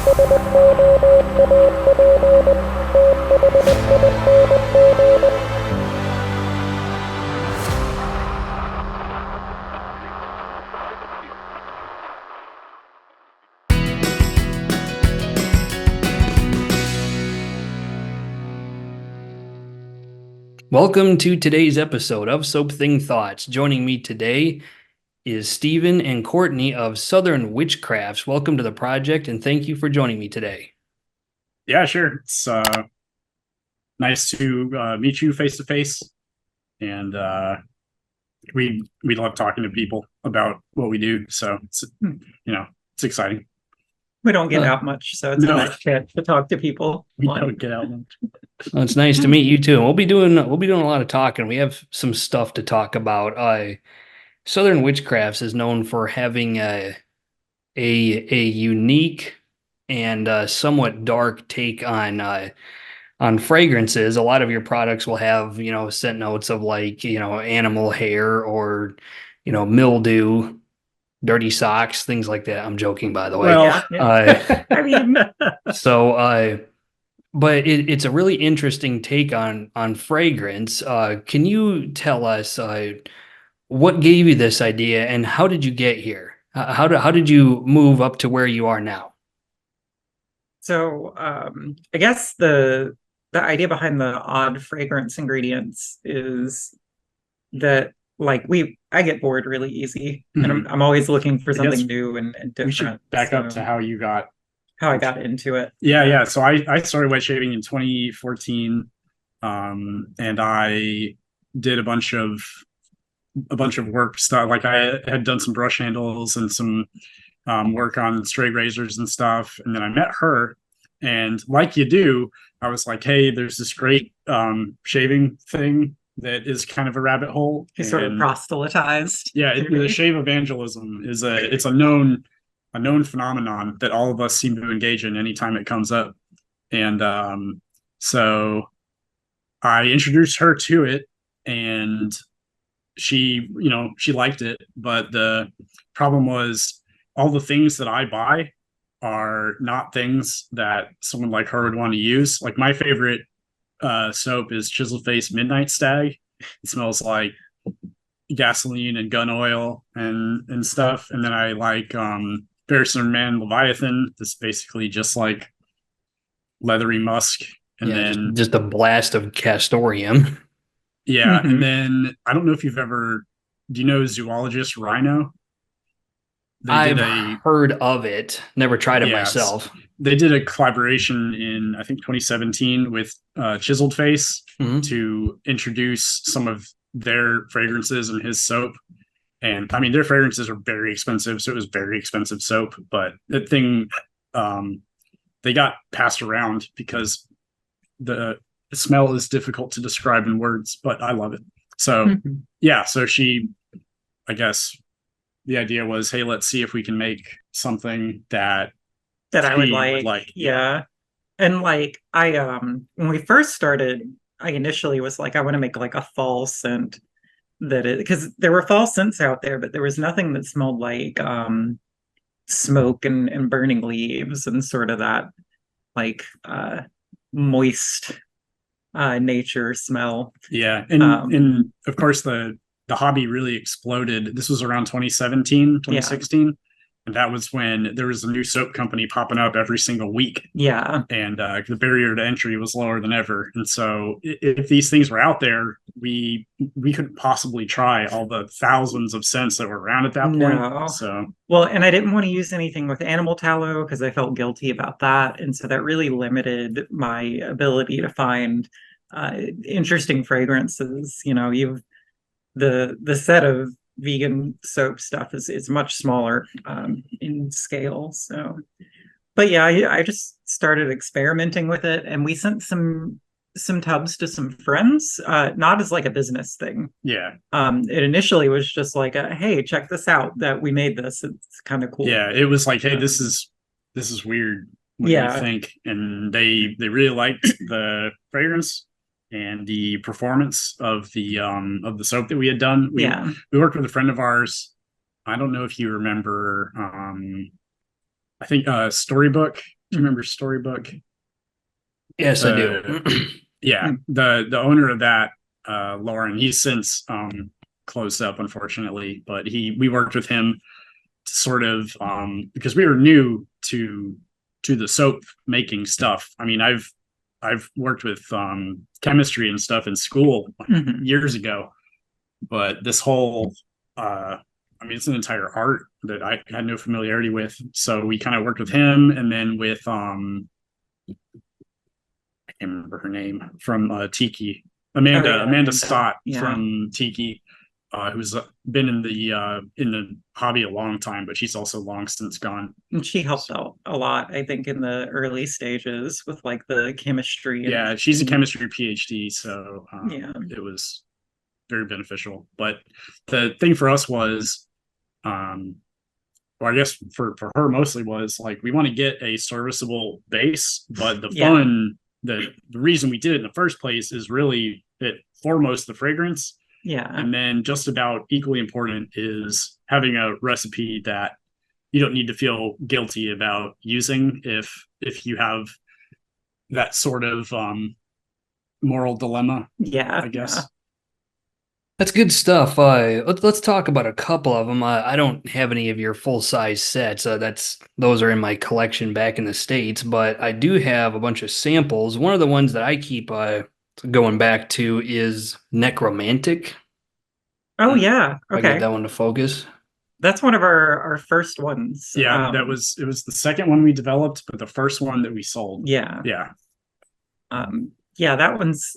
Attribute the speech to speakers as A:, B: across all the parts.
A: Welcome to today's episode of Soap Thing Thoughts. Joining me today is Stephen and Courtney of Southern Witchcrafts. Welcome to the project, and thank you for joining me today.
B: Yeah, sure. It's nice to meet you face to face, and we love talking to people about what we do. So it's it's exciting.
C: We don't get out much, so it's a nice chance to talk to people.
B: We don't get out much.
A: Well, it's nice to meet you too. We'll be doing a lot of talking. We have some stuff to talk about. Southern Witchcrafts is known for having a unique and somewhat dark take on fragrances. A lot of your products will have scent notes of animal hair or mildew, dirty socks, things like that. I'm joking, by the way.
B: Well,
C: I mean,
A: but it's a really interesting take on fragrance. Can you tell us what gave you this idea and how did you get here? How did you move up to where you are now?
C: So I guess the idea behind the odd fragrance ingredients is that I get bored really easy, and I'm always looking for something new and different.
B: We should back up to how
C: I got into it.
B: Yeah. So I started wet shaving in 2014, and I did a bunch of work stuff. Like I had done some brush handles and some work on straight razors and stuff, and then I met her, and like you do, I was like, hey, there's this great shaving thing that is kind of a rabbit hole.
C: He's sort of proselytized.
B: Yeah, the shave evangelism is a known phenomenon that all of us seem to engage in anytime it comes up. And so I introduced her to it, and she liked it. But the problem was all the things that I buy are not things that someone like her would want to use. Like my favorite soap is Chisel Face Midnight Stag. It smells like gasoline and gun oil and stuff. And then I like Bearson Man Leviathan. That's basically just like leathery musk. And then
A: just a blast of castoreum.
B: Yeah. And then I don't know if do you know Zoologist Rhino?
A: I've heard of it, never tried it myself.
B: They did a collaboration in, I think, 2017 with Chiseled Face to introduce some of their fragrances in his soap. And I mean, their fragrances are very expensive, so it was very expensive soap. But that thing, they got passed around because the smell is difficult to describe in words, but I love it. So so I guess the idea was, hey, let's see if we can make something that
C: I would like. Yeah. And like I when we first started, I initially was like, I want to make like a fall scent because there were fall scents out there, but there was nothing that smelled like smoke and burning leaves and sort of that like moist nature smell.
B: Yeah. And of course the hobby really exploded. This was around 2017, 2016. And that was when there was a new soap company popping up every single week.
C: Yeah.
B: And the barrier to entry was lower than ever. And so if these things were out there, we couldn't possibly try all the thousands of scents that were around at that point.
C: No.
B: So
C: and I didn't want to use anything with animal tallow because I felt guilty about that. And so that really limited my ability to find interesting fragrances. You've the set of vegan soap stuff is much smaller in scale. So, but yeah, I just started experimenting with it, and we sent some tubs to some friends, not as like a business thing.
B: Yeah.
C: It initially was just like, hey, check this out, that we made this. It's kind of cool.
B: Yeah, it was like, hey, this is weird. What do you think? And they really liked the fragrance and the performance of the soap that we had done. We worked with a friend of ours. I don't know if you remember. I think Storybook Do you remember Storybook?
A: Yes, I do.
B: Yeah, the owner of that, Lauren, he's since closed up, unfortunately, but we worked with him to sort of because we were new to the soap making stuff. I mean, I've worked with chemistry and stuff in school years ago, but this whole I mean, it's an entire art that I had no familiarity with. So we kind of worked with him, and then with I can't remember her name from Tiki, Amanda Stott from Tiki, who's been in the hobby a long time, but she's also long since gone.
C: And she helped out a lot, I think, in the early stages with like the chemistry.
B: Yeah, she's a chemistry PhD, so
C: yeah,
B: it was very beneficial. But the thing for us was, or I guess for her mostly, was like, we want to get a serviceable base, but the fun, the reason we did it in the first place is really foremost the fragrance.
C: Yeah.
B: And then just about equally important is having a recipe that you don't need to feel guilty about using if you have that sort of moral dilemma.
C: Yeah,
B: I guess.
C: Yeah.
A: That's good stuff. Let's talk about a couple of them. I don't have any of your full size sets. Those are in my collection back in the States, but I do have a bunch of samples. One of the ones that I keep going back to is Necromantic.
C: Oh yeah.
A: I
C: Okay.
A: get that one to focus.
C: That's one of our first ones.
B: Yeah, it was the second one we developed, but the first one that we sold.
C: Yeah.
B: Yeah.
C: Yeah, that one's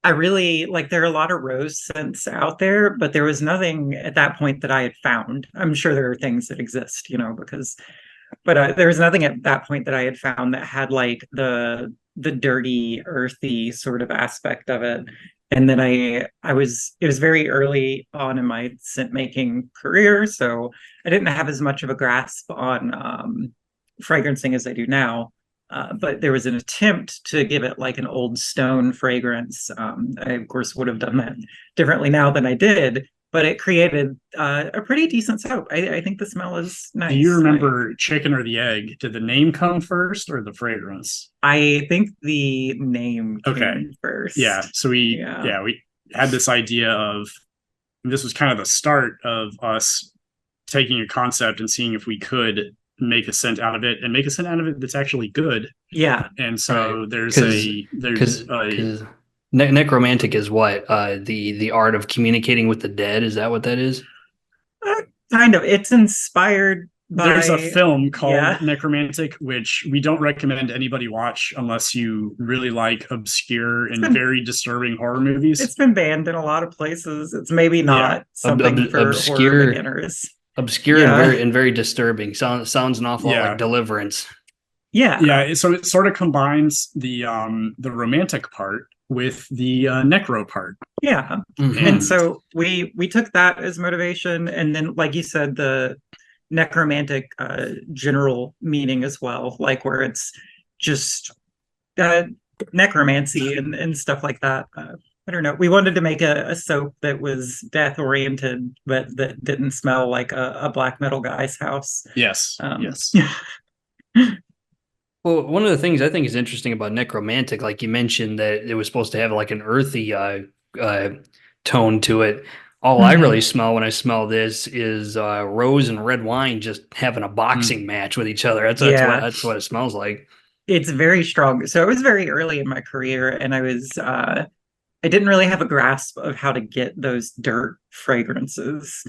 C: I really like, there are a lot of rose scents out there, but there was nothing at that point that I had found. I'm sure there are things that exist, but there was nothing at that point that I had found that had like the dirty, earthy sort of aspect of it. And then it was very early on in my scent making career, so I didn't have as much of a grasp on fragrancing as I do now. But there was an attempt to give it like an Old Stone fragrance. I, of course, would have done that differently now than I did, but it created a pretty decent soap. I think the smell is nice.
B: Do you remember Chicken or the Egg? Did the name come first or the fragrance?
C: I think the name came first.
B: Yeah. So we had this idea of, this was kind of the start of us taking a concept and seeing if we could make a scent out of it, and make a scent out of it that's actually good.
C: Yeah.
B: And so there's
A: Necromantic is what? The art of communicating with the dead. Is that what that is?
C: Kind of. It's inspired by...
B: There's a film called Necromantic, which we don't recommend anybody watch unless you really like obscure and very disturbing horror movies.
C: It's been banned in a lot of places. It's maybe not something for
A: obscure
C: horror beginners.
A: Obscure and very disturbing. Sounds an awful lot like Deliverance.
C: Yeah.
B: So it sort of combines the romantic part with the necro part.
C: Yeah. Mm-hmm. And so we took that as motivation, and then, like you said, the necromantic general meaning as well, like where it's just necromancy and stuff like that. I don't know. We wanted to make a soap that was death oriented, but that didn't smell like a black metal guy's house.
B: Yes. Yes.
A: Well, one of the things I think is interesting about Necromantic, like you mentioned, that it was supposed to have like an earthy tone to it. All I really smell when I smell this is rose and red wine just having a boxing match with each other. That's what it smells like.
C: It's very strong. So it was very early in my career, and I didn't really have a grasp of how to get those dirt fragrances.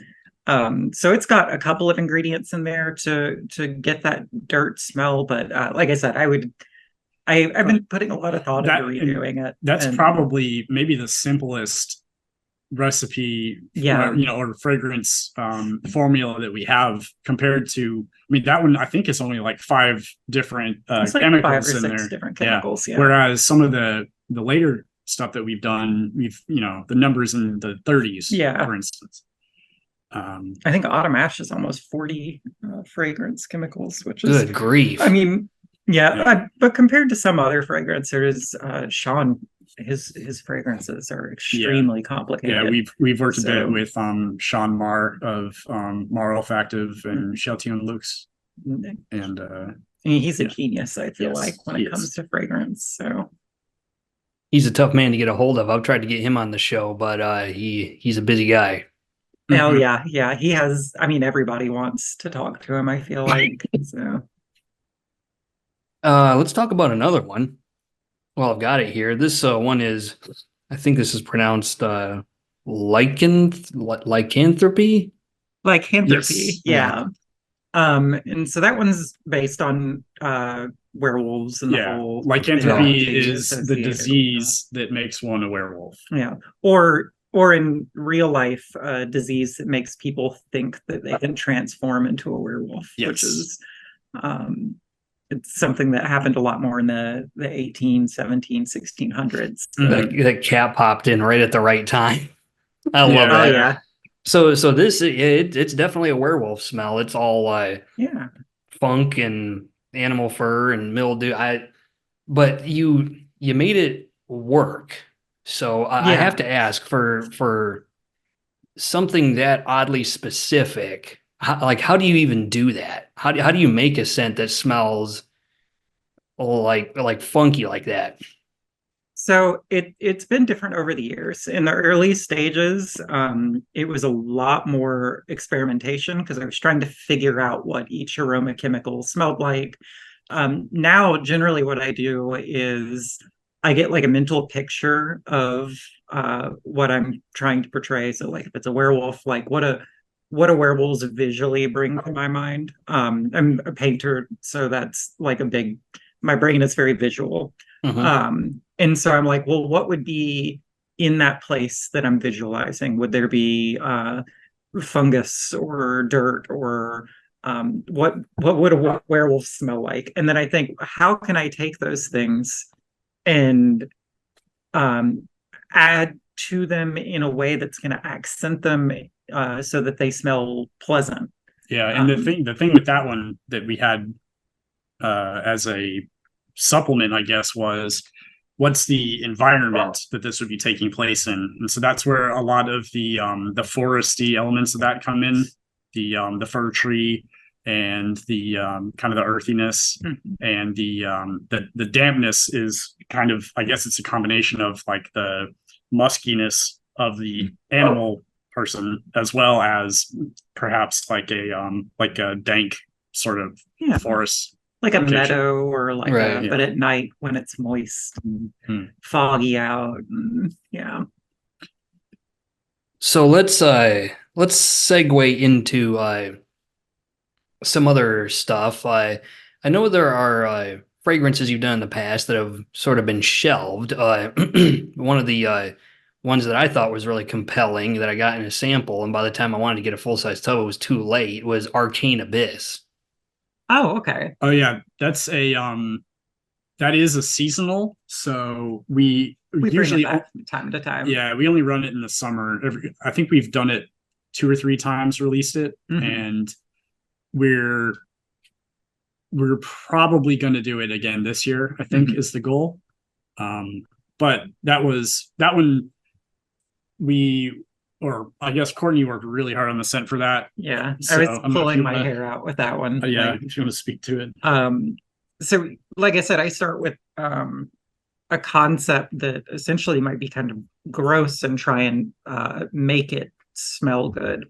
C: So it's got a couple of ingredients in there to get that dirt smell. But like I said, I've been putting a lot of thought into redoing it.
B: That's probably maybe the simplest recipe, or fragrance formula that we have, compared to, I mean, that one I think is only like 5 different chemicals
C: 5 or 6
B: in there.
C: Different chemicals,
B: Whereas some of the later stuff that we've done, the numbers in the 30s, for instance.
C: I think Autumn Ash is almost 40 fragrance chemicals, which is
A: good grief.
C: I mean, but compared to some other fragrancers, Sean, his fragrances are extremely complicated.
B: Yeah, we've worked a bit with Sean Marr of Marr Olfactive and Chaltion Luxe. And
C: He's a genius, I feel
B: Yes,
C: like, when
B: he
C: it comes
B: is.
C: to fragrance. So
A: He's a tough man to get a hold of. I've tried to get him on the show, but he's a busy guy.
C: oh
B: Mhm.
C: yeah, he has. I mean, everybody wants to talk to him, I feel like. So
A: Let's talk about another one. Well, I've got it here. This one is, I think this is pronounced lycanthropy.
C: lycanthropy,
B: Yes.
C: yeah. And so that one's based on werewolves and the
B: Yeah.
C: whole
B: Lycanthropy
C: mythology
B: is the
C: associated with that.
B: disease that makes one a werewolf.
C: Yeah. Or in real life, a disease that makes people think that they can transform into a werewolf, which
B: Yes.
C: is it's something that happened a lot more in the 18, 17, 1600s.
A: That cat popped in right at the right time. I love
B: Yeah.
C: Oh
A: that.
C: yeah.
A: So this it's definitely a werewolf smell. It's all
C: Yeah.
A: funk and animal fur and mildew. But you made it work. So I
C: Yeah.
A: have to ask for something that oddly specific. How do you even do that? How do you make a scent that smells like funky like that?
C: So it's been different over the years. In the early stages, it was a lot more experimentation because I was trying to figure out what each aroma chemical smelled like. Now, generally, what I do is I get like a mental picture of what I'm trying to portray. So, like, if it's a werewolf, like what a werewolves visually bring to my mind. I'm a painter, so that's like a big. My brain is very visual.
A: Mhm.
C: And so I'm like, well, what would be in that place that I'm visualizing? Would there be fungus or dirt or what would a werewolf smell like? And then I think, how can I take those things and um, add to them in a way that's going to accent them so that they smell pleasant?
B: Yeah. And the thing with that one that we had as a supplement, I guess, was what's the environment that this would be taking place in. And so that's where a lot of the foresty elements of that come in, the fir tree and the kind of the earthiness and the dampness is kind of, I guess it's a combination of like the muskiness of the animal person as well as perhaps like a dank sort of forest,
C: like a
B: location.
C: meadow or like
A: Right.
C: but at night when it's moist and foggy out. Yeah.
A: So let's segue into some other stuff. I know there are fragrances you've done in the past that have sort of been shelved. One of the ones that I thought was really compelling that I got in a sample, and by the time I wanted to get a full size tub, it was too late. Was Arcane Abyss.
C: Oh, okay.
B: Oh yeah, that's a that is a seasonal. So we usually
C: bring it back from time to time.
B: Yeah, we only run it in the summer. I think we've done it 2 or 3 times, released it, and we're probably going to do it again this year, I think is the goal. But that one or I guess Courtney worked really hard on the scent for that.
C: Yeah,
B: So,
C: I was pulling my hair out with that one.
B: Yeah, if you want to speak to it.
C: So like I said, I start with a concept that essentially might be kind of gross and try and make it smell good.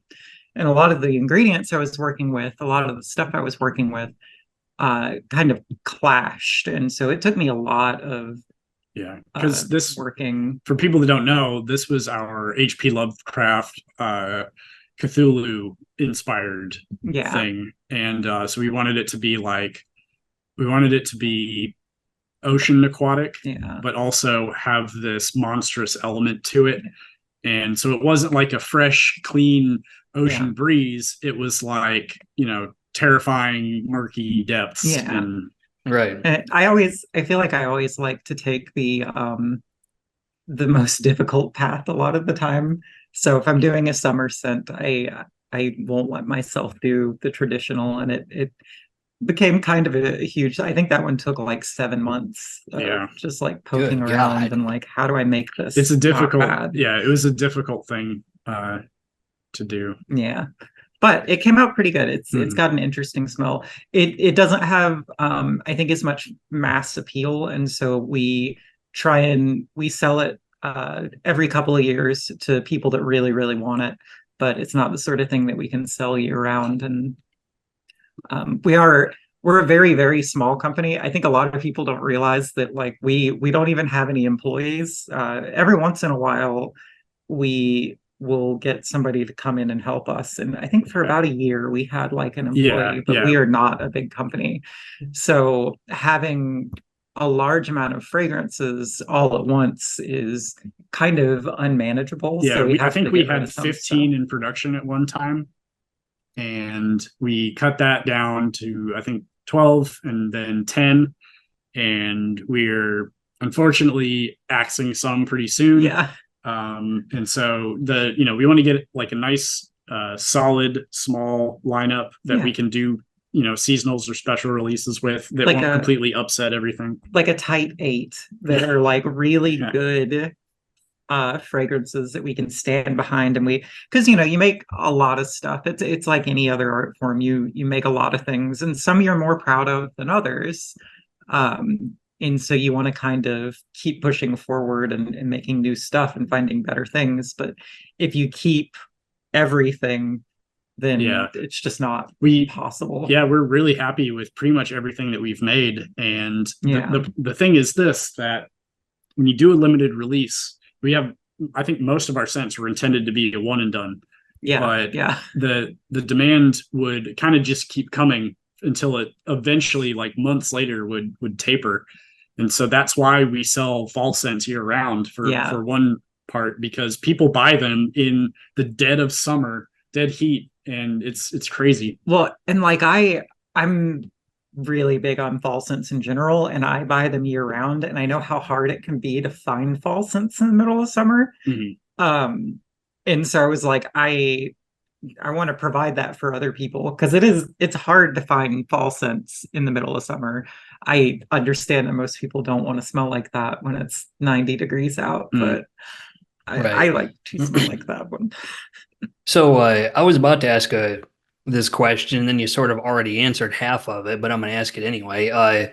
C: And a lot of the ingredients I was working with, a lot of the stuff I was working with, kind of clashed. And so it took me a lot of
B: because this
C: working.
B: For people that don't know, this was our H.P. Lovecraft Cthulhu inspired thing, and so we wanted it to be ocean aquatic, but also have this monstrous element to it. And so it wasn't like a fresh, clean ocean breeze. It was like, terrifying, murky depths.
A: Right.
C: And I feel like I always like to take the most difficult path a lot of the time. So if I'm doing a summer scent, I won't let myself do the traditional, and it became kind of a huge. I think that one took like 7 months. Just like poking around and like, how do I make this?
B: It's a difficult. It was a difficult thing to do.
C: Yeah. but it came out pretty good. It's
B: Mhm.
C: got an interesting smell. It doesn't have I think as much mass appeal, and so we sell it every couple of years to people that really, really want it. But it's not the sort of thing that we can sell year round. And we're a very, very small company. I think a lot of people don't realize that like we don't even have any employees. Every once in a while, we will get somebody to come in and help us. And I think for about a year we had like an employee, but we are not a big company. So having a large amount of fragrances all at once is kind of unmanageable.
B: Yeah,
C: So
B: I think we had 15 in production at one time, and we cut that down to I think 12 and then 10, and we're unfortunately axing some pretty soon.
C: Yeah.
B: And so we want to get like a nice solid small lineup that we can do seasonals or special releases with that
C: Like
B: won't completely upset everything.
C: Like a tight 8 that are like really good fragrances that we can stand behind. And because you make a lot of stuff. It's like any other art form. You make a lot of things, and some you're more proud of than others. And so you want to kind of keep pushing forward and making new stuff and finding better things. But if you keep everything, then it's just not possible.
B: Yeah, we're really happy with pretty much everything that we've made. And the thing is that when you do a limited release, I think most of our scents were intended to be a one and done.
C: Yeah.
B: But the demand would kind of just keep coming until it eventually, like months later, would taper. And so that's why we sell fall scents year round for one part, because people buy them in the dead of summer, dead heat, and it's crazy.
C: Well, and like I'm really big on fall scents in general, and I buy them year round, and I know how hard it can be to find fall scents in the middle of summer.
B: Mm-hmm.
C: And so I was like, I want to provide that for other people, because it's hard to find fall scents in the middle of summer. I understand that most people don't want to smell like that when it's 90 degrees out, but I like to smell like that one.
A: So I was about to ask this question, and then you sort of already answered half of it, but I'm going to ask it anyway.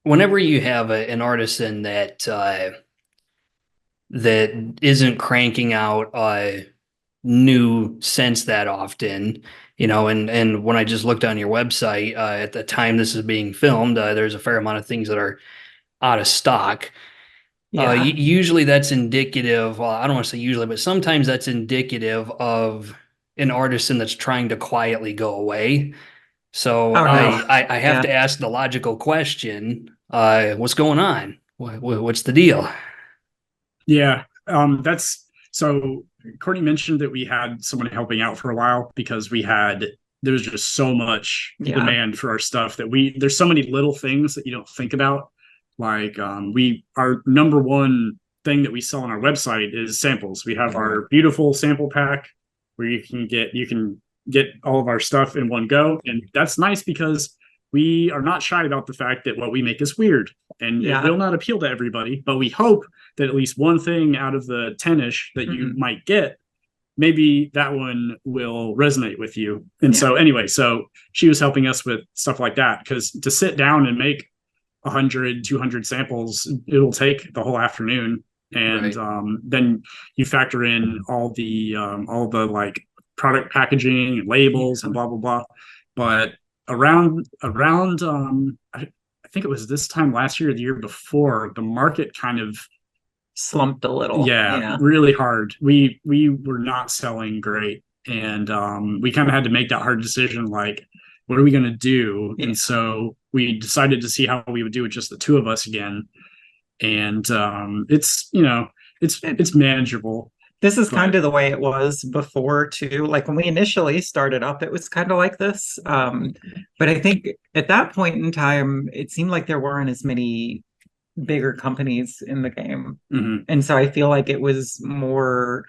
A: Whenever you have an artisan that isn't cranking out new scents that often, and when I just looked on your website at the time this is being filmed, there's a fair amount of things that are out of stock. Usually that's indicative, well, I don't want to say usually, but sometimes that's indicative of an artisan that's trying to quietly go away. So I have to ask the logical question, what's going on? What's the deal?
B: Yeah, so Courtney mentioned that we had someone helping out for a while because there was just so much demand for our stuff that there's so many little things that you don't think about. Like our number one thing that we sell on our website is samples. We have our beautiful sample pack where you can get all of our stuff in one go. And that's nice because we are not shy about the fact that what we make is weird, and it will not appeal to everybody, but we hope that at least one thing out of the 10-ish that you might get, maybe that one will resonate with you. And so anyway, so she was helping us with stuff like that, because to sit down and make 100, 200 samples, it'll take the whole afternoon. And then you factor in all the like product packaging and labels and blah, blah, blah. But around I think it was this time last year or the year before, the market kind of
C: slumped a little.
B: Really hard. We were not selling great, and we kind of had to make that hard decision, like, what are we going to do? And so we decided to see how we would do with just the two of us again. And it's manageable.
C: This is kind of the way it was before too. Like when we initially started up, it was kind of like this. But I think at that point in time, it seemed like there weren't as many bigger companies in the game. And so I feel like it was more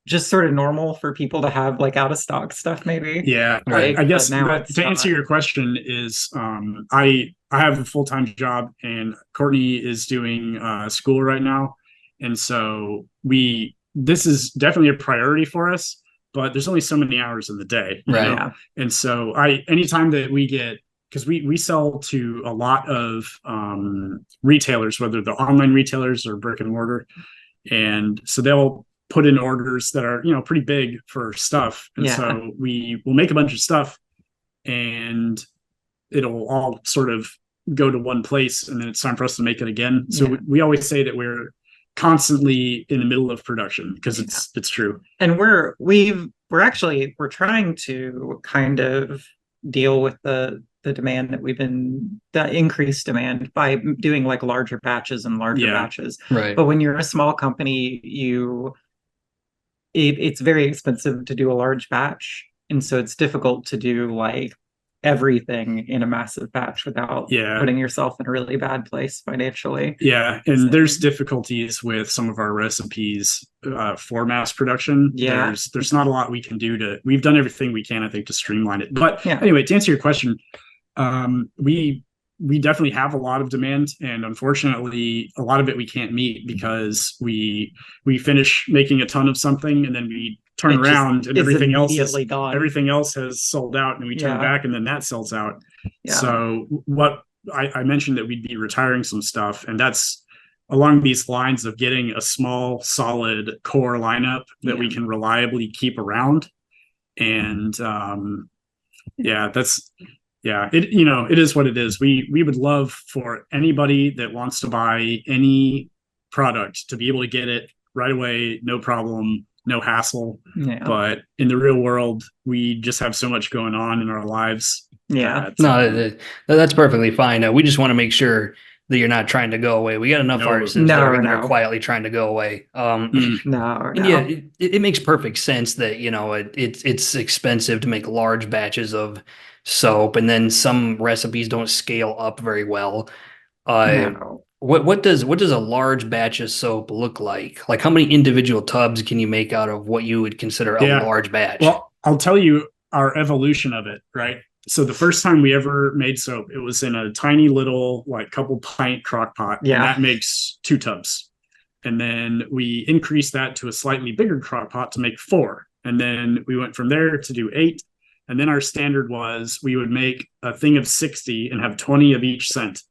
C: just sort of normal for people to have like out of stock stuff, maybe.
B: Yeah. I guess now to answer your question is I have a full-time job, and Courtney is doing school right now. And so this is definitely a priority for us, but there's only so many hours in the day, you
A: Right.
B: know? And so anytime that we get, because we sell to a lot of retailers, whether they're online retailers or brick and mortar, and so they'll put in orders that are, you know, pretty big for stuff, and so we will make a bunch of stuff, and it'll all sort of go to one place, and then it's time for us to make it again. So we always say that we're constantly in the middle of production, because it's true.
C: And we're trying to kind of deal with the demand that the increased demand by doing like larger batches and larger batches.
A: Right.
C: But when you're a small company, it's very expensive to do a large batch. And so it's difficult to do like everything in a massive batch without putting yourself in a really bad place financially.
B: Yeah. And there's difficulties with some of our recipes for mass production. There's not a lot we can do we've done everything we can, I think, to streamline it. But anyway, to answer your question, we definitely have a lot of demand, and unfortunately a lot of it we can't meet, because we finish making a ton of something, and then we turn around and everything else has sold out, and we turn back and then that sells out. So what I mentioned that we'd be retiring some stuff, and that's along these lines of getting a small solid core lineup that we can reliably keep around. And it is what it is. We would love for anybody that wants to buy any product to be able to get it right away, no problem, no hassle. But in the real world, we just have so much going on in our lives.
A: That's perfectly fine. We just want to make sure that you're not trying to go away. We got enough artisans that are quietly trying to go away. It makes perfect sense that, you know, it's expensive to make large batches of soap, and then some recipes don't scale up very well. What does a large batch of soap look like? Like, how many individual tubs can you make out of what you would consider a large batch?
B: Well, I'll tell you our evolution of it, right? So the first time we ever made soap, it was in a tiny little, like, couple pint crock pot. And that makes 2 tubs. And then we increased that to a slightly bigger crock pot to make 4. And then we went from there to do 8. And then our standard was we would make a thing of 60 and have 20 of each scent.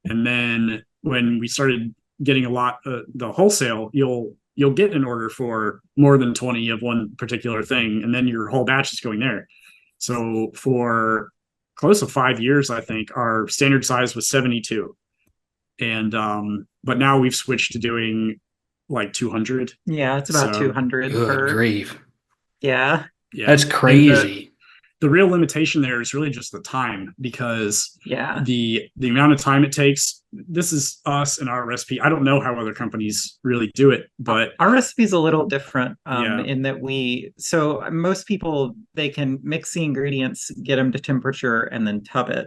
B: And then when we started getting a lot, the wholesale, you'll get an order for more than 20 of one particular thing, and then your whole batch is going there. So for close to 5 years, I think our standard size was 72. And but now we've switched to doing like 200.
C: Yeah, it's about 200.
A: Good grief.
C: Yeah.
A: That's crazy.
B: The real limitation there is really just the time, because the amount of time it takes. This is us and our recipe. I don't know how other companies really do it, but
C: our recipe is a little different in that most people, they can mix the ingredients, get them to temperature, and then tub it.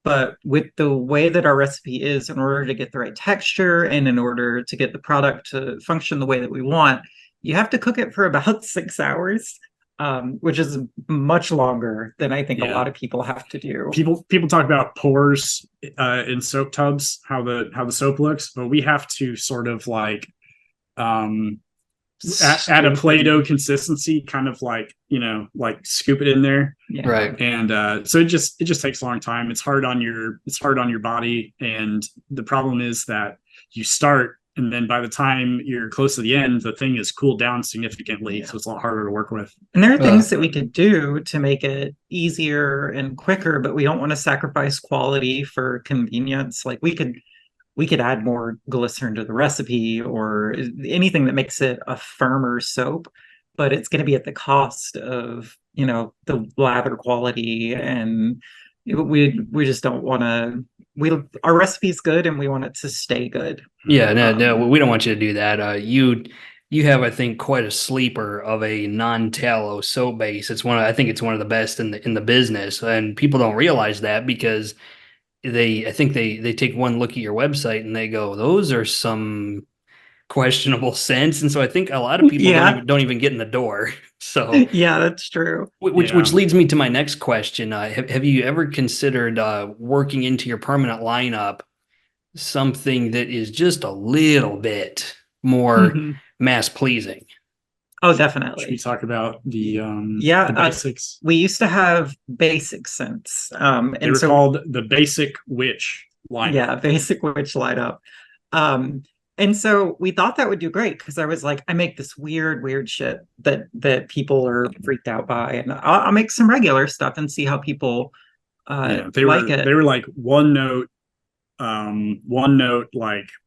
C: But with the way that our recipe is, in order to get the right texture and in order to get the product to function the way that we want, you have to cook it for about 6 hours. Which is much longer than I think a lot of people have to do.
B: People talk about pores in soap tubs, how the soap looks, but we have to sort of like add a Play-Doh consistency, kind of like, you know, like scoop it in there.
A: Right.
B: And so it just takes a long time. It's hard on your body, and the problem is that you start, and then by the time you're close to the end, the thing is cooled down significantly. So it's a lot harder to work with.
C: And there are things that we could do to make it easier and quicker, but we don't want to sacrifice quality for convenience. Like we could add more glycerin to the recipe or anything that makes it a firmer soap, but it's going to be at the cost of, you know, the lather quality. And we just don't want to. Our recipe's good, and we want it to stay good.
A: Yeah, no, we don't want you to do that. You have, I think, quite a sleeper of a non-tallow soap base. I think it's one of the best in the business, and people don't realize that, because I think they take one look at your website and they go, those are some questionable scents, and so I think a lot of people don't even get in the door. So
C: yeah, that's true.
A: Which leads me to my next question. Have you ever considered working into your permanent lineup something that is just a little bit more mass pleasing?
C: Oh,
B: Should we
C: definitely.
B: talk about
C: Yeah,
B: the basics?
C: we used to have basic scents.
B: They
C: And
B: were
C: so
B: called the Basic Witch lineup.
C: yeah, basic witch light up. Um, and so we thought that would do great because I was like, I make this weird shit that people are freaked out by, and I'll make some regular stuff and see how people
B: Yeah,
C: like it.
B: they were like one note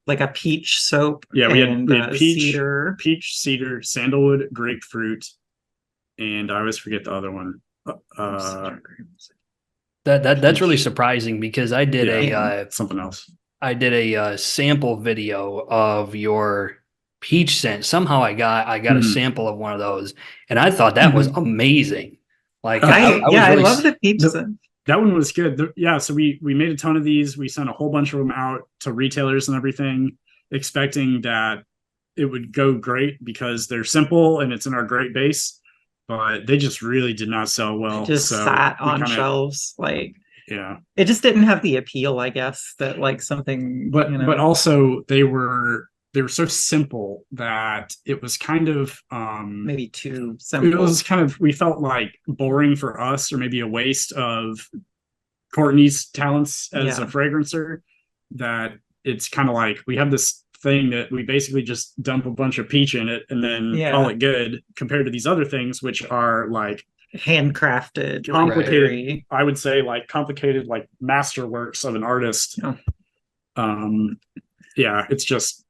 C: Like a peach soap
B: yeah,
C: and
B: we had
C: cedar.
B: peach, cedar, sandalwood, grapefruit, and I always forget the other one.
A: That's really surprising because I did
B: something else.
A: I did a sample video of your peach scent. Somehow I got a sample of one of those, and I thought that was amazing. Like I was
C: I
A: really
C: love the peach scent.
B: That one was good. Yeah, so we made a ton of these. We sent a whole bunch of them out to retailers and everything, expecting that it would go great because they're simple and it's in our great base, but they just really did not sell well.
C: Just
B: so
C: sat on shelves, like
B: yeah.
C: It just didn't have the appeal, I guess, that like something.
B: But also they were so simple that it was kind of
C: maybe too simple.
B: It was kind of, we felt like boring for us, or maybe a waste of Courtney's talents as a fragrancer, that it's kind of like we have this thing that we basically just dump a bunch of peach in it and then call it good, compared to these other things which are like
C: handcrafted,
B: complicated. I would say like complicated, like masterworks of an artist. Yeah, it's just,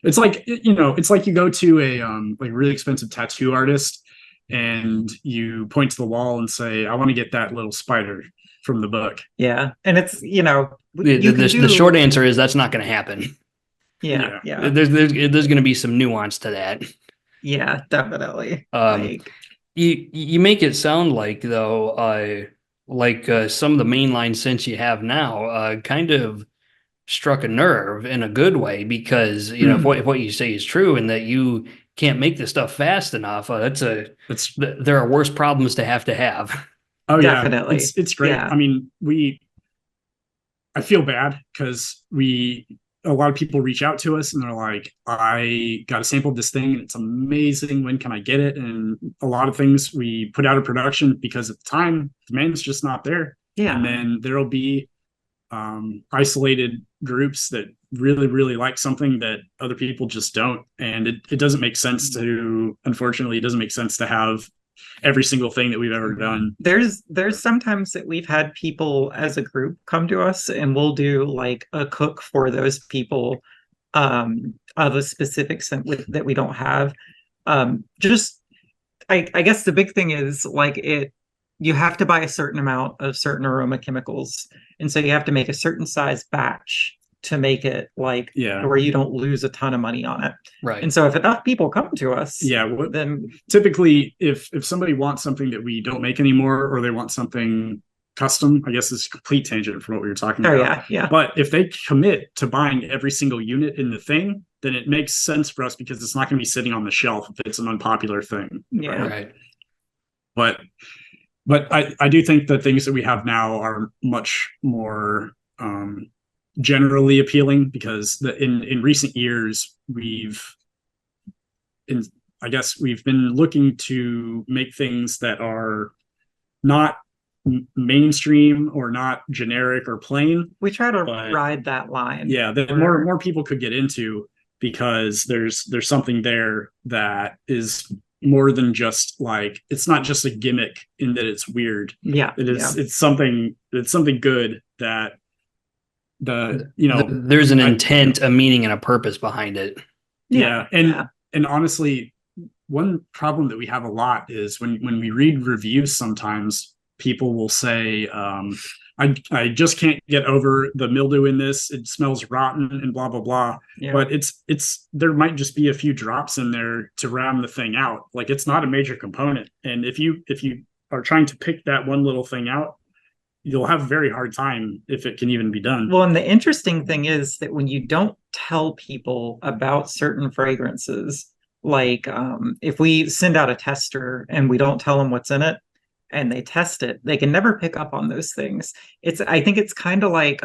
B: it's like, you know, it's like you go to a like really expensive tattoo artist and you point to the wall and say, I want to get that little spider from the book.
C: Yeah. And it's, you know,
A: the short answer is that's not going to happen.
C: Yeah.
A: There's going to be some nuance to that.
C: Yeah, definitely.
A: You make it sound like, though, some of the mainline scents you have now kind of struck a nerve in a good way, because you know if what you say is true and that you can't make this stuff fast enough, there are worse problems to have.
B: Oh yeah,
C: definitely.
B: It's great. Yeah. I mean, I feel bad because a lot of people reach out to us and they're like, I got a sample of this thing and it's amazing. When can I get it? And a lot of things we put out of production because at the time demand's just not there.
C: Yeah.
B: And then there'll be isolated groups that really like something that other people just don't. And it doesn't make sense unfortunately, it doesn't make sense to have every single thing that we've ever done.
C: There's sometimes that we've had people as a group come to us and we'll do like a cook for those people of a specific scent that we don't have. I guess the big thing is like you have to buy a certain amount of certain aroma chemicals, and so you have to make a certain size batch to make it like where you don't lose a ton of money on it.
A: Right.
C: And so if enough people come to us, then
B: typically if somebody wants something that we don't make anymore, or they want something custom, I guess it's a complete tangent from what we were talking about.
C: Yeah.
B: But if they commit to buying every single unit in the thing, then it makes sense for us because it's not going to be sitting on the shelf if it's an unpopular thing.
C: Yeah.
A: Right.
B: But I do think the things that we have now are much more generally appealing, because in recent years we've been looking to make things that are not mainstream or not generic or plain.
C: We try to ride that line.
B: Yeah, that more people could get into, because there's something there that is more than just like, it's not just a gimmick in that it's weird.
C: Yeah,
B: it's something good that
A: there's an intent, a meaning, and a purpose behind it.
B: And honestly, one problem that we have a lot is when we read reviews, sometimes people will say, I just can't get over the mildew in this, it smells rotten and blah blah blah. But it's there might just be a few drops in there to round the thing out. Like, it's not a major component, and if you are trying to pick that one little thing out, you'll have a very hard time if it can even be done.
C: Well, and the interesting thing is that when you don't tell people about certain fragrances, like if we send out a tester and we don't tell them what's in it and they test it, they can never pick up on those things. I think it's kind of like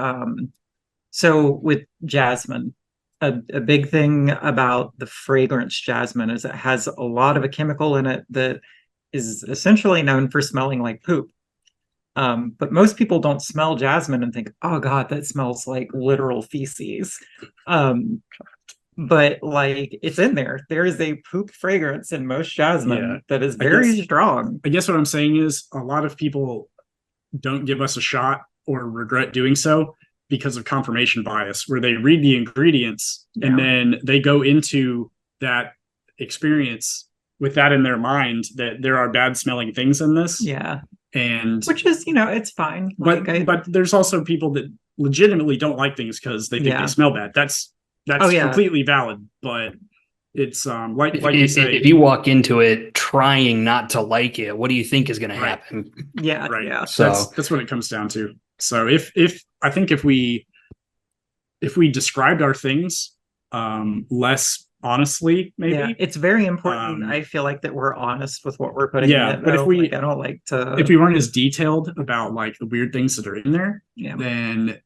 C: so with jasmine, a big thing about the fragrance jasmine is it has a lot of a chemical in it that is essentially known for smelling like poop. But most people don't smell jasmine and think, oh God, that smells like literal feces. Um, but like it's in there. There is a poop fragrance in most jasmine that is very strong.
B: I guess what I'm saying is a lot of people don't give us a shot or regret doing so because of confirmation bias, where they read the ingredients and then they go into that experience with that in their mind, that there are bad smelling things in this.
C: Yeah.
B: And
C: which is, it's fine.
B: But there's also people that legitimately don't like things because they think they smell bad. That's completely valid. But it's like you say,
A: if you walk into it trying not to like it, what do you think is going to happen?
C: Yeah,
B: right.
C: Yeah.
B: So that's what it comes down to. So if we described our things less honestly, maybe
C: it's very important. I feel like that we're honest with what we're putting in it.
B: But if we,
C: I don't like to.
B: If we weren't as detailed about like the weird things that are in there, then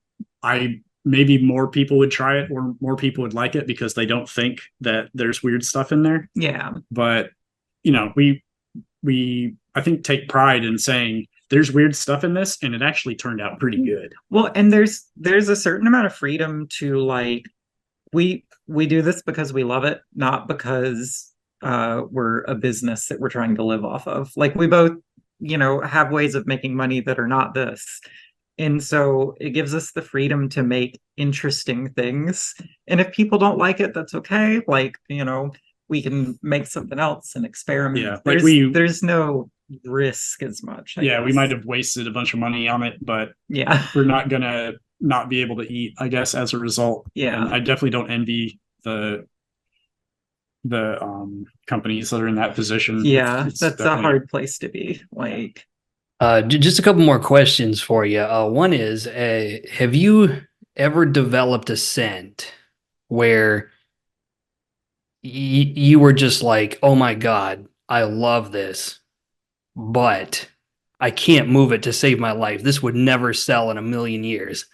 B: maybe more people would try it, or more people would like it because they don't think that there's weird stuff in there.
C: Yeah.
B: But we I think take pride in saying there's weird stuff in this, and it actually turned out pretty good.
C: Well, and there's a certain amount of freedom to like we do this because we love it, not because we're a business that we're trying to live off of. Like we both, have ways of making money that are not this. And so it gives us the freedom to make interesting things. And if people don't like it, that's okay. Like, we can make something else and experiment.
B: Yeah,
C: there's no risk as much. I guess.
B: We might have wasted a bunch of money on it, but we're not gonna not be able to eat, I guess, as a result.
C: Yeah.
B: And I definitely don't envy the companies that are in that position.
C: Yeah, that's a hard place to be. Like,
A: just a couple more questions for you. One is, have you ever developed a scent where you were just like, oh my God, I love this, but I can't move it to save my life. This would never sell in a million years.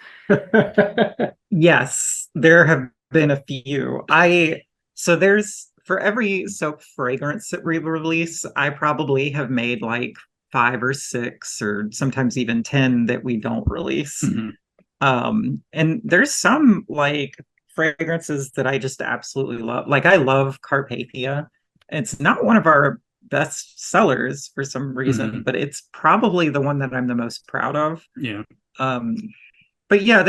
C: Yes, there have been a few. So there's, for every soap fragrance that we release, I probably have made like 5 or 6 or sometimes even 10 that we don't release. And there's some like fragrances that I just absolutely love. Like I love Carpathia. It's not one of our best sellers for some reason, but it's probably the one that I'm the most proud of.
B: Yeah.
C: But yeah,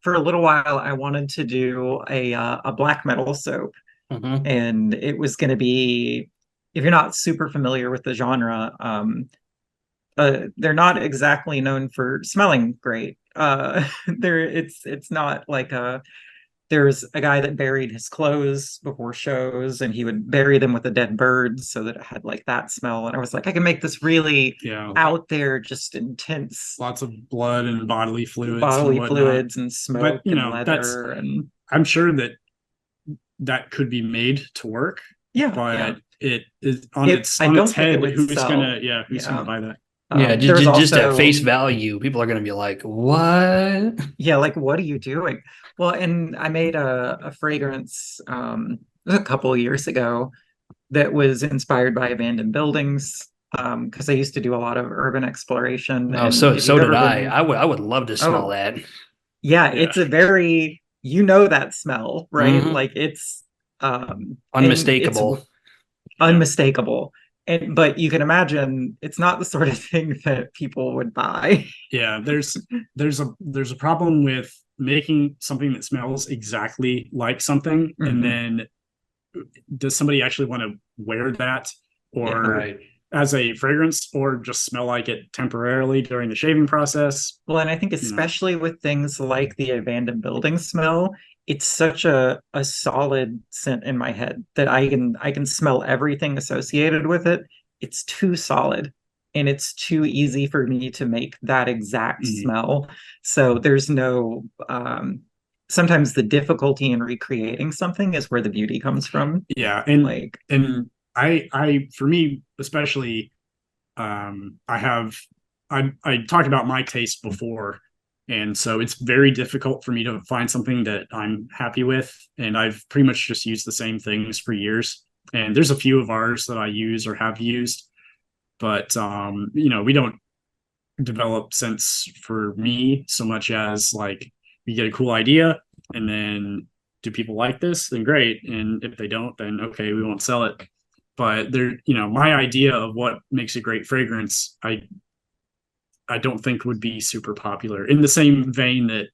C: for a little while I wanted to do a black metal soap, and it was going to be, if you're not super familiar with the genre, they're not exactly known for smelling great. It's not like there's a guy that buried his clothes before shows, and he would bury them with a dead bird so that it had like that smell. And I was like, I can make this really out there, just intense.
B: Lots of blood and bodily fluids
C: and smoke, and leather. And
B: I'm sure that could be made to work.
C: Yeah.
B: But it is on its head. Who's gonna buy that?
A: Yeah, just at face value, people are going to be like, what?
C: Yeah, like, what are you doing? Well, and I made a fragrance a couple of years ago that was inspired by abandoned buildings, because I used to do a lot of urban exploration.
A: Oh, so did I. I would love to smell that.
C: Yeah, it's a very, that smell, right? Like it's
A: unmistakable.
C: It's unmistakable. But you can imagine it's not the sort of thing that people would buy.
B: Yeah, there's a problem with making something that smells exactly like something, and then does somebody actually want to wear that, or as a fragrance, or just smell like it temporarily during the shaving process?
C: Well, and I think especially with things like the abandoned building smell, it's such a solid scent in my head that I can smell everything associated with it. It's too solid, and it's too easy for me to make that exact smell. So there's no sometimes the difficulty in recreating something is where the beauty comes from.
B: Yeah, and I for me especially, I talked about my taste before, And so it's very difficult for me to find something that I'm happy with. And I've pretty much just used the same things for years. And there's a few of ours that I use or have used, but we don't develop scents for me so much as like we get a cool idea, and then do people like this? Then great. And if they don't, then okay, we won't sell it. But my idea of what makes a great fragrance, I don't think would be super popular. In the same vein that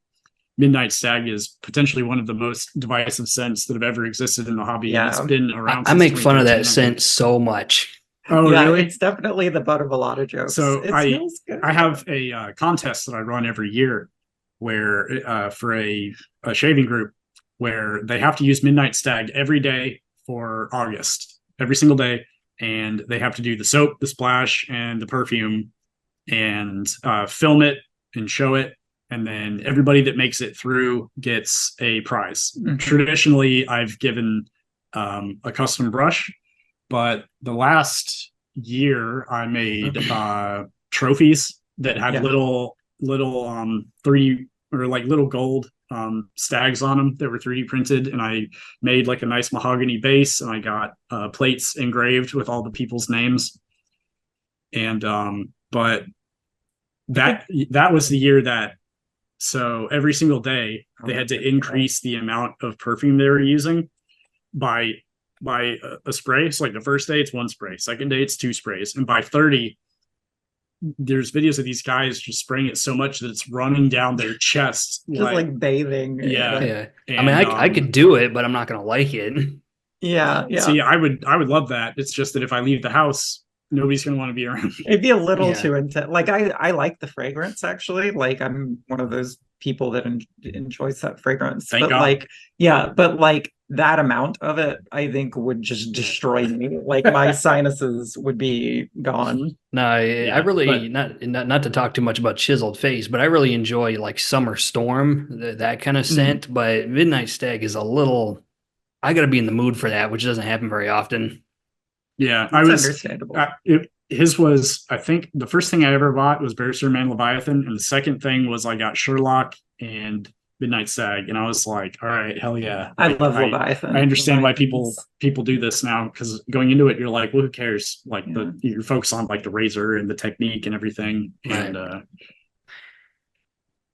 B: Midnight Stag is potentially one of the most divisive scents that have ever existed in the hobby.
C: Yeah.
B: And it's been around.
A: I make fun of that
B: 2013.
A: scent so much.
B: Oh,
C: Yeah,
B: really?
C: it's definitely the butt of a lot of jokes.
B: So
C: It smells good.
B: I have a contest that I run every year where for a shaving group where they have to use Midnight Stag every day for August, every single day. And they have to do the soap, the splash, and the perfume, and film it and show it. And then everybody that makes it through gets a prize.
C: Mhm.
B: Traditionally, I've given a custom brush, but the last year I made trophies that had
C: Yeah.
B: little 3D or like little gold stags on them that were 3D printed, and I made like a nice mahogany base, and I got plates engraved with all the people's names. And but that was the year that, so every single day they had to increase the amount of perfume they were using by a spray. So like the first day it's one spray, second day it's two sprays, and by 30 there's videos of these guys just spraying it so much that it's running down their chest,
C: Just like bathing.
B: Yeah.
A: Yeah.
B: And,
A: I mean, I could do it, but I'm not going to like it.
C: Yeah.
B: So yeah, I would love that. It's just that if I leave the house, nobody's going to want to be around me.
C: It'd be a little
A: Yeah.
C: too intense. Like I like the fragrance actually. Like I'm one of those people that enjoys that fragrance.
B: Thank
C: but
B: God.
C: like, yeah, but like that amount of it, I think would just destroy me. Like my sinuses would be gone.
A: No, I
B: Yeah,
A: really
B: but-
A: not to talk too much about Chiseled Face, but I really enjoy like Summer Storm, that kind of scent. But Midnight Stag is a little. I got to be in the mood for that, which doesn't happen very often.
B: Yeah,
C: It's understandable.
B: His was, I think the first thing I ever bought was Berserker Man Leviathan, and the second thing was I got Sherlock and Midnight Stag, and I was like, all right, hell yeah.
C: I love Leviathan.
B: I understand why people
C: Leviathan's-
B: do this now, because going into it, you're like, well, who cares? Like
C: Yeah.
B: you're focused on like the razor and the technique and everything.
A: Right.
B: And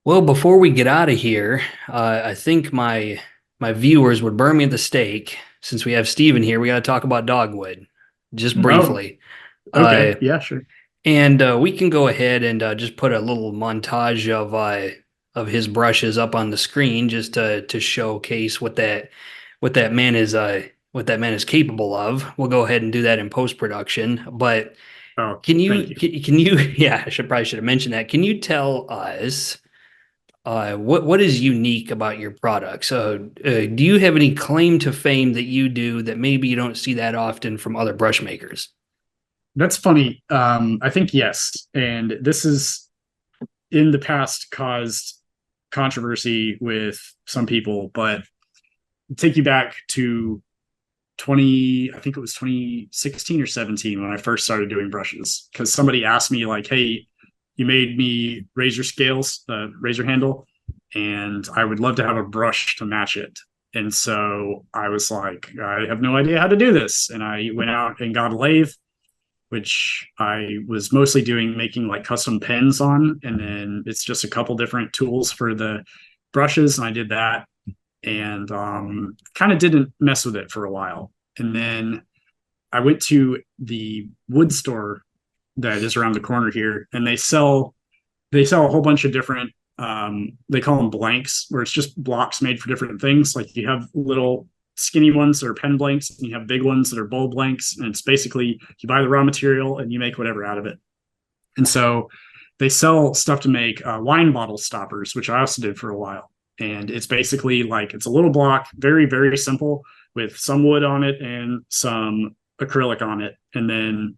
A: Well, before we get out of here, I think my viewers would burn me at the stake. Since we have Steven here, we got to talk about Dogwood, just briefly.
B: okay, yeah, sure.
A: And we can go ahead and just put a little montage of his brushes up on the screen, just to showcase what that man is capable of. We'll go ahead and do that in post production. But
B: Oh,
A: can you
B: thank you.
A: can you yeah, I should have mentioned that. Can you tell us what is unique about your product? So do you have any claim to fame that you do that maybe you don't see that often from other brush makers?
B: That's funny. I think yes. And this is in the past caused controversy with some people, but take you back to I think it was 2016 or 17 when I first started doing brushes, because somebody asked me like, hey, you made me razor scales, razor handle, and I would love to have a brush to match it. And so I was like, I have no idea how to do this. And I went out and got a lathe, which I was mostly making like custom pens on. And then it's just a couple different tools for the brushes. And I did that, and kind of didn't mess with it for a while. And then I went to the wood store that is around the corner here, and they sell a whole bunch of different, they call them blanks, where it's just blocks made for different things. Like you have little skinny ones that are pen blanks, and you have big ones that are bowl blanks, and it's basically you buy the raw material and you make whatever out of it. And so they sell stuff to make wine bottle stoppers, which I also did for a while. And it's basically like, it's a little block, very, very simple, with some wood on it and some acrylic on it. And then,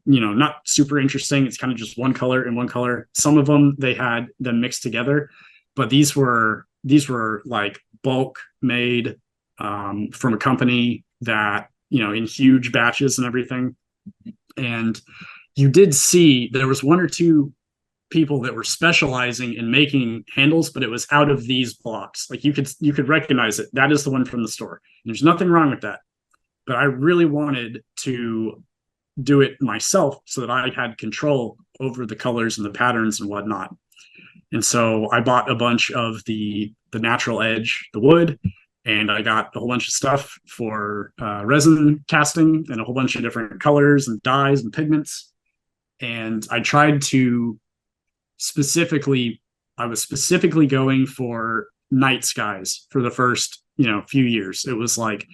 B: not super interesting. It's kind of just one color and one color. Some of them, they had them mixed together, but these were like bulk made from a company that, in huge batches and everything. And you did see there was one or two people that were specializing in making handles, but it was out of these blocks. Like you could recognize it. That is the one from the store. And there's nothing wrong with that. But I really wanted to do it myself so that I had control over the colors and the patterns and whatnot. And so I bought a bunch of the natural edge, the wood, and I got a whole bunch of stuff for resin casting and a whole bunch of different colors and dyes and pigments. And I tried to I was specifically going for night skies for the first, few years. It was like,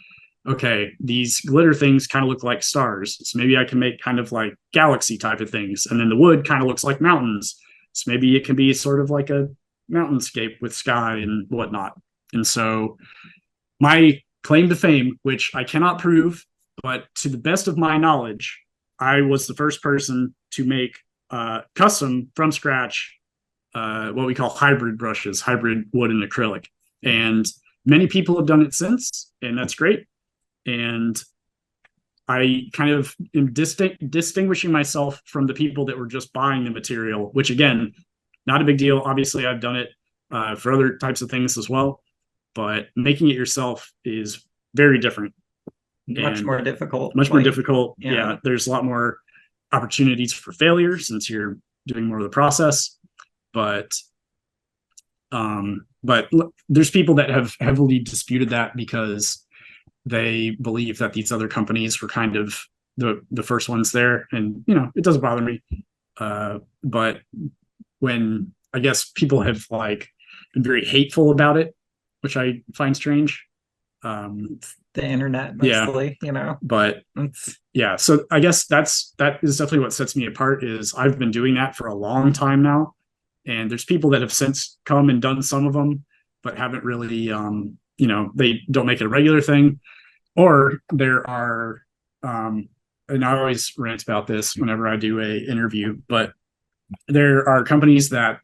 B: okay, these glitter things kind of look like stars. So maybe I can make kind of like galaxy type of things. And then the wood kind of looks like mountains. So maybe it can be sort of like a mountainscape with sky and whatnot. And so my claim to fame, which I cannot prove, but to the best of my knowledge, I was the first person to make custom from scratch, what we call hybrid brushes, hybrid wood and acrylic. And many people have done it since, and that's great. And I kind of am distinguishing myself from the people that were just buying the material, which again, not a big deal. Obviously, I've done it for other types of things as well, but making it yourself is very different.
C: Much more difficult.
B: Much more difficult. Yeah, there's a lot more opportunities for failure since you're doing more of the process. But there's people that have heavily disputed that because they believe that these other companies were kind of the first ones there, and it doesn't bother me. But when I guess people have like been very hateful about it, which I find strange.
C: The internet mostly,
B: But yeah, so I guess that is definitely what sets me apart. Is I've been doing that for a long time now, and there's people that have since come and done some of them, but haven't really, they don't make it a regular thing. Or there are, and I always rant about this whenever I do a interview, but there are companies that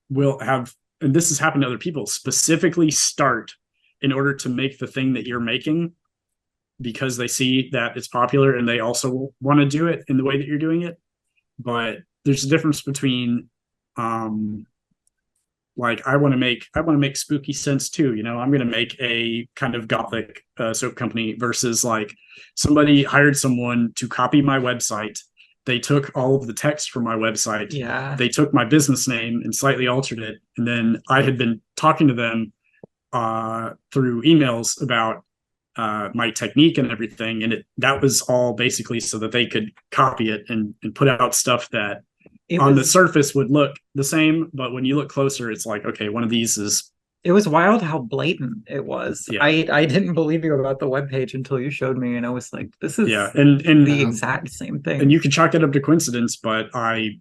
B: will have, and this has happened to other people, specifically start in order to make the thing that you're making because they see that it's popular and they also want to do it in the way that you're doing it. But there's a difference between like I want to make spooky scents too. I'm going to make a kind of gothic soap company versus like somebody hired someone to copy my website. They took all of the text from my website.
C: Yeah.
B: They took my business name and slightly altered it. And then I had been talking to them through emails about my technique and everything. And that was all basically so that they could copy it and put out stuff that the surface would look the same. But when you look closer, it's like, okay, one of these is.
C: It was wild how blatant it was. Yeah. I didn't believe you about the webpage until you showed me, and I was like, this is
B: and
C: the exact same thing.
B: And you could chalk it up to coincidence, but I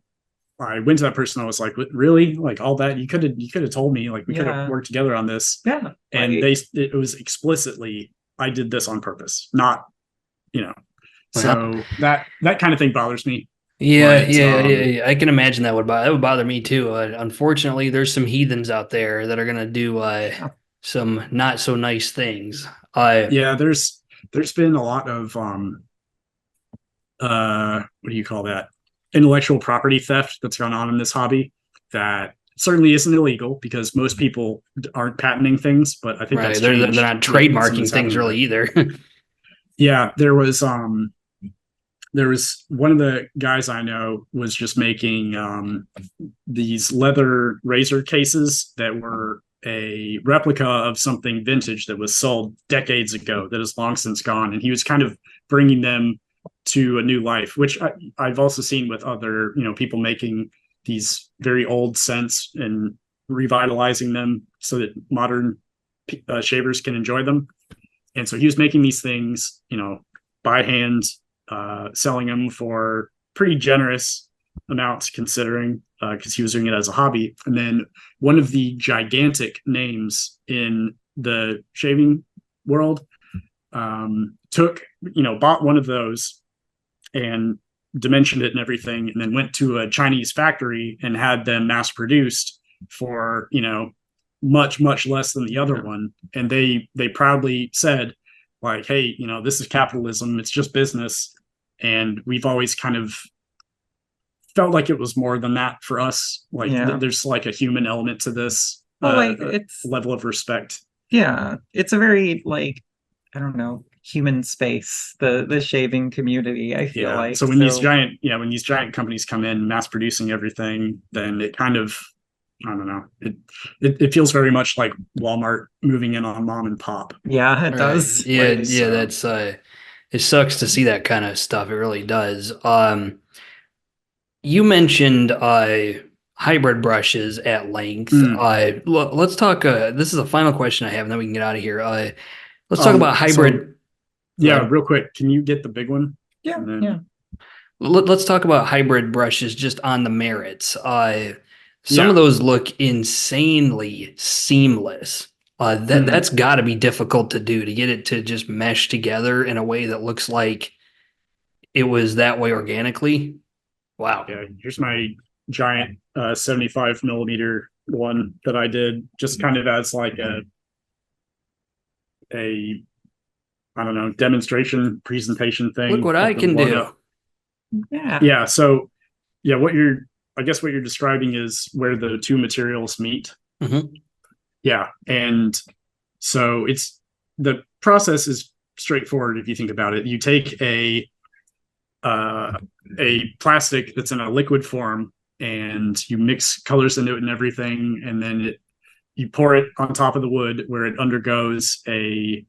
B: went to that person. I was like, really? Like all that? You could have told me, like we could have worked together on this.
C: Yeah.
B: And it was explicitly, I did this on purpose, not, so that kind of thing bothers me.
A: Yeah. I can imagine that would bother me too. Unfortunately, there's some heathens out there that are gonna do some not so nice things.
B: There's been a lot of what do you call that? Intellectual property theft that's gone on in this hobby that certainly isn't illegal because most people aren't patenting things, but I think that's
A: they're not trademarking things really either.
B: Yeah, there was one of the guys I know was just making these leather razor cases that were a replica of something vintage that was sold decades ago that is long since gone, and he was kind of bringing them to a new life, which I've also seen with other people making these very old scents and revitalizing them so that modern shavers can enjoy them. And so he was making these things by hand, selling them for pretty generous amounts considering because he was doing it as a hobby. And then one of the gigantic names in the shaving world bought one of those and dimensioned it and everything, and then went to a Chinese factory and had them mass produced for much less than the other one. And they proudly said like, hey, this is capitalism, it's just business, and we've always kind of felt like it was more than that for us. Like there's like a human element to this,
C: like it's
B: level of respect.
C: Yeah, it's a very like, I don't know, human space, the shaving community, I feel like.
B: So when these giant companies come in mass producing everything, then it kind of, I don't know, it feels very much like Walmart moving in on mom and pop.
C: Yeah, it does.
A: Yeah, that's it sucks to see that kind of stuff. It really does. You mentioned hybrid brushes at length. Let's talk. This is the final question I have, and then we can get out of here. Let's talk about hybrid.
B: Real quick. Can you get the big one?
C: Yeah.
A: Let's talk about hybrid brushes just on the merits. Some of those look insanely seamless. That's got to be difficult to do, to get it to just mesh together in a way that looks like it was that way organically. Wow.
B: Yeah, here's my giant 75 millimeter one that I did, just kind of as like a I don't know, demonstration presentation thing.
A: Look what I can do.
C: Yeah.
B: So what you're describing is where the two materials meet. Yeah. And so the process is straightforward if you think about it. You take a plastic that's in a liquid form and you mix colors into it and everything, and then you pour it on top of the wood where it undergoes a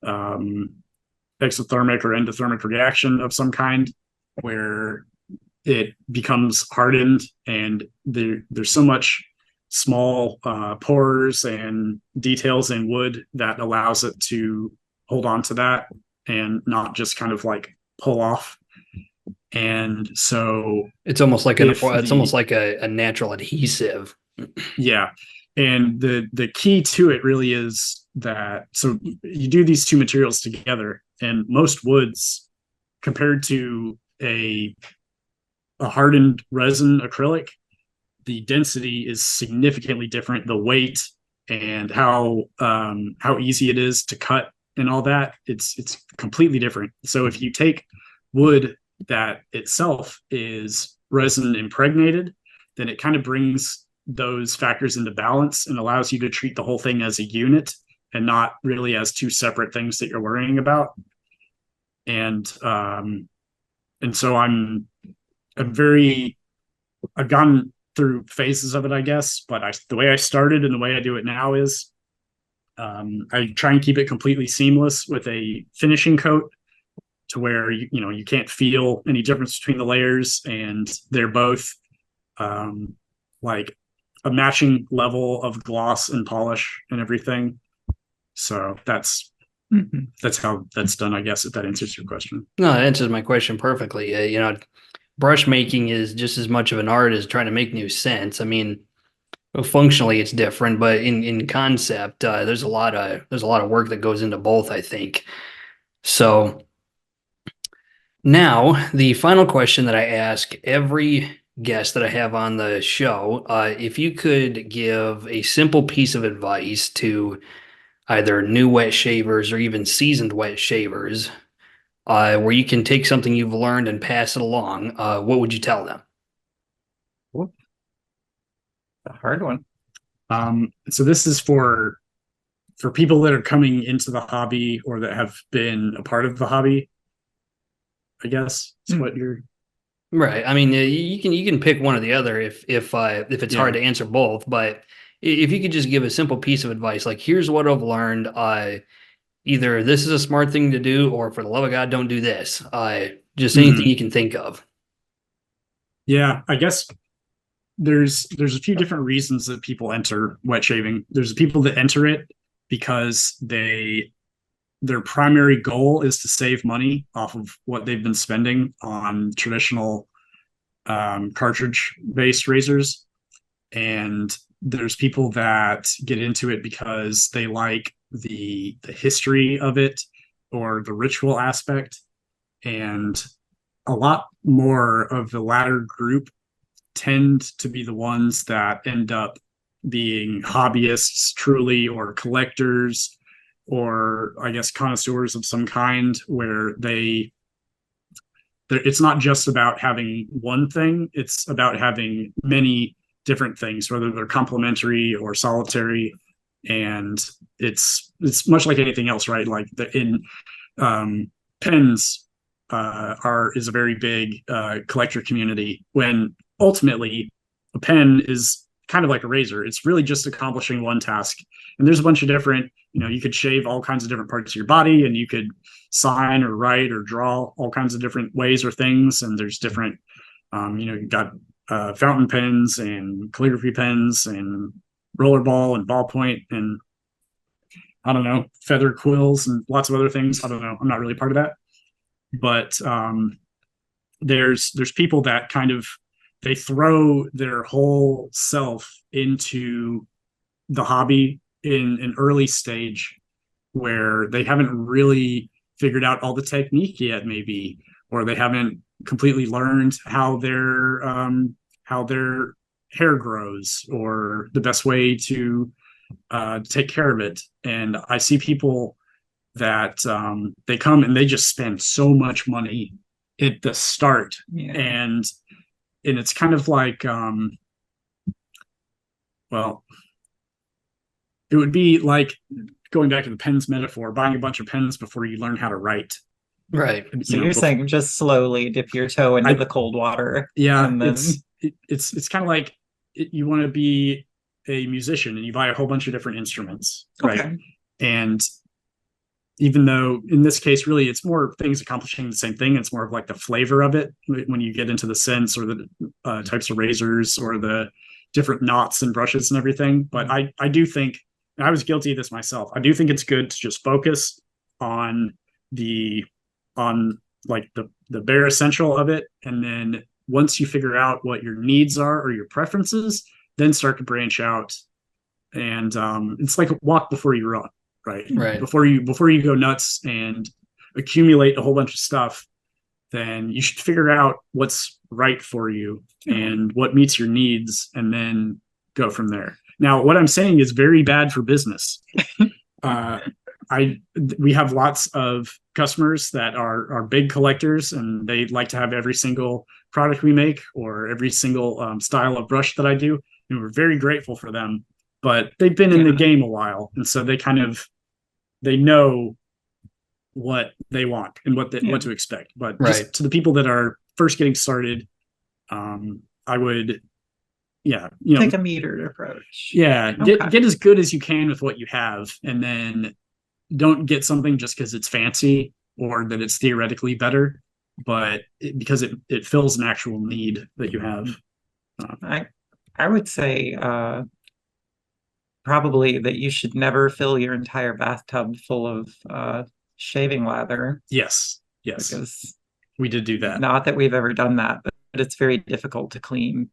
B: exothermic or endothermic reaction of some kind, where it becomes hardened, and there's so much small pores and details in wood that allows it to hold on to that and not just kind of like pull off. And so
A: it's almost like a natural adhesive.
B: Yeah. And the key to it really is that, so you do these two materials together, and most woods, compared to a hardened resin acrylic, the density is significantly different. The weight and how easy it is to cut and all that, it's completely different. So if you take wood that itself is resin impregnated, then it kind of brings those factors into balance and allows you to treat the whole thing as a unit and not really as two separate things that you're worrying about. And so I've gone through phases of it, I guess, but the way I started and the way I do it now is I try and keep it completely seamless with a finishing coat, to where you can't feel any difference between the layers, and they're both like a matching level of gloss and polish and everything. So that's how that's done, I guess, if that answers your question.
A: No, it answers my question perfectly. Brush making is just as much of an art as trying to make new scents. I mean, functionally it's different, but in concept, there's a lot of work that goes into both, I think. So now the final question that I ask every guest that I have on the show, if you could give a simple piece of advice to either new wet shavers or even seasoned wet shavers, where you can take something you've learned and pass it along, what would you tell them?
C: A hard one.
B: So this is for people that are coming into the hobby or that have been a part of the hobby, I guess is what you're
A: right. I mean, you can pick one or the other if it's hard to answer both, but if you could just give a simple piece of advice, like, here's what I've learned, either this is a smart thing to do, or for the love of God, don't do this. Just anything you can think of.
B: Yeah, I guess there's a few different reasons that people enter wet shaving. There's people that enter it because their primary goal is to save money off of what they've been spending on traditional cartridge-based razors. And there's people that get into it because they like the history of it or the ritual aspect. And a lot more of the latter group tend to be the ones that end up being hobbyists truly, or collectors, or I guess connoisseurs of some kind, where they it's not just about having one thing, it's about having many different things, whether they're complementary or solitary. And it's much like anything else, right? Like pens is a very big collector community, when ultimately a pen is kind of like a razor. It's really just accomplishing one task. And there's a bunch of different, you could shave all kinds of different parts of your body, and you could sign or write or draw all kinds of different ways or things. And there's different, you've got fountain pens and calligraphy pens and rollerball and ballpoint and I don't know, feather quills and lots of other things. I don't know. I'm not really part of that. But there's people that kind of, they throw their whole self into the hobby in an early stage where they haven't really figured out all the technique yet, maybe, or they haven't completely learned how their hair grows or the best way to take care of it. And I see people that they come and they just spend so much money at the start.
C: Yeah.
B: And it's kind of like well, it would be like, going back to the pens metaphor, buying a bunch of pens before you learn how to write.
A: Right.
C: So you're saying just slowly dip your toe into the cold water.
B: Yeah,
C: and then...
B: it's kind of like you want to be a musician and you buy a whole bunch of different instruments, right?
C: Okay.
B: And even though in this case, really, it's more things accomplishing the same thing, it's more of like the flavor of it when you get into the scents or the types of razors or the different knots and brushes and everything. But I do think, and I was guilty of this myself, I do think it's good to just focus on like the bare essential of it. And then once you figure out what your needs are or your preferences, then start to branch out. And it's like a walk before you run, right?
A: Right.
B: Before you go nuts and accumulate a whole bunch of stuff, then you should figure out what's right for you and what meets your needs, and then go from there. Now, what I'm saying is very bad for business. We have lots of customers that are big collectors, and they like to have every single product we make or every single style of brush that I do. And we're very grateful for them, but they've been in the game a while. And so they know what they want and what to expect. But just to the people that are first getting started, I would,
C: take a metered approach.
B: Yeah. Get as good as you can with what you have, and then don't get something just because it's fancy or that it's theoretically better, but because it fills an actual need that you have.
C: I would say probably that you should never fill your entire bathtub full of shaving lather.
B: Yes.
C: Because
B: we did do that.
C: Not that we've ever done that, but it's very difficult to clean.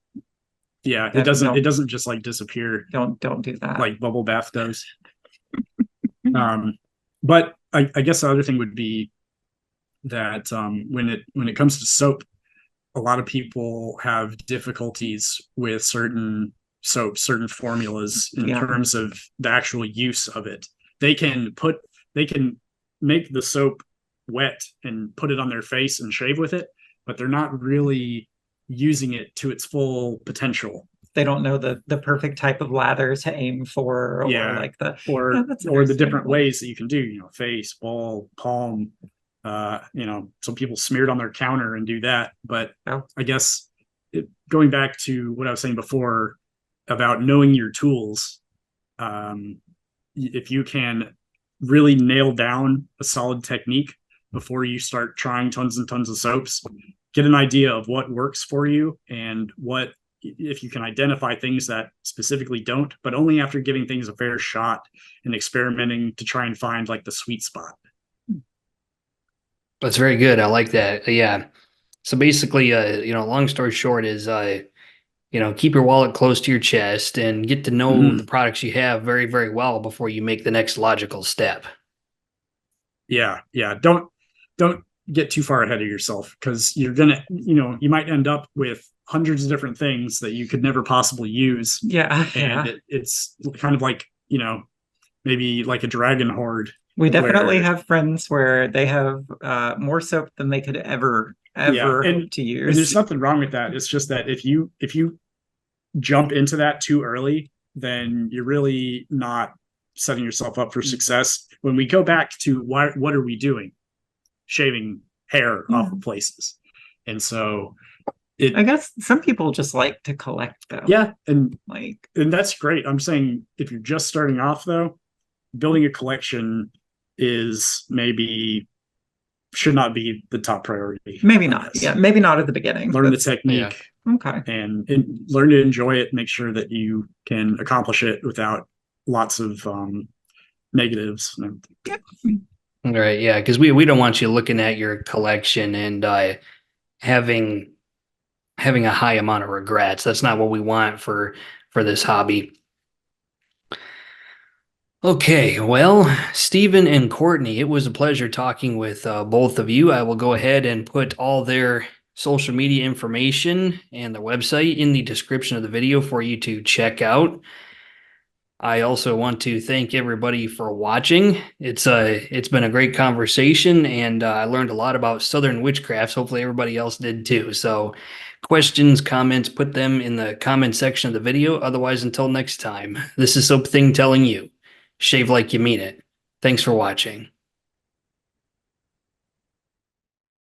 B: Yeah, it doesn't just like disappear.
C: Don't do that.
B: Like bubble bath does. But I guess the other thing would be that when it comes to soap, a lot of people have difficulties with certain soaps, certain formulas in terms of the actual use of it. They can make the soap wet and put it on their face and shave with it, but they're not really using it to its full potential.
C: They don't know the perfect type of lather to aim for, or like the
B: different ways that you can do, face, ball, palm. Some people smear it on their counter and do that. But I guess going back to what I was saying before about knowing your tools, if you can really nail down a solid technique before you start trying tons and tons of soaps, get an idea of what works for you and what, if you can identify things that specifically don't, but only after giving things a fair shot and experimenting to try and find like the sweet spot.
A: That's very good. I like that. Yeah. So basically, long story short is, keep your wallet close to your chest and get to know the products you have very, very well before you make the next logical step.
B: Yeah. Don't get too far ahead of yourself, because you're gonna, you might end up with hundreds of different things that you could never possibly use. It's kind of like, maybe like a dragon horde.
C: We definitely have friends where they have more soap than they could ever ever
B: and,
C: hope to
B: and there's
C: use.
B: nothing wrong with that. It's just that if you jump into that too early, then you're really not setting yourself up for success. When we go back to what are we doing? Shaving hair off of places. And so
C: I guess some people just like to collect them.
B: yeah, and
C: Like,
B: that's great. I'm saying if you're just starting off though, building a collection should not be the top priority.
C: maybe not. Yeah, maybe not at the beginning.
B: Learn the technique.
C: Okay.
B: And learn to enjoy it. Make sure that you can accomplish it without lots of negatives.
A: Right, yeah, because we don't want you looking at your collection and having a high amount of regrets. That's not what we want for this hobby. Okay, well, Stephen and Courtney, it was a pleasure talking with both of you. I will go ahead and put all their social media information and their website in the description of the video for you to check out. I also want to thank everybody for watching. It's been a great conversation, and I learned a lot about Southern witchcrafts. Hopefully everybody else did too. So questions, comments, put them in the comment section of the video. Otherwise, until next time, this is Soap Thing telling you, shave like you mean it. Thanks for watching.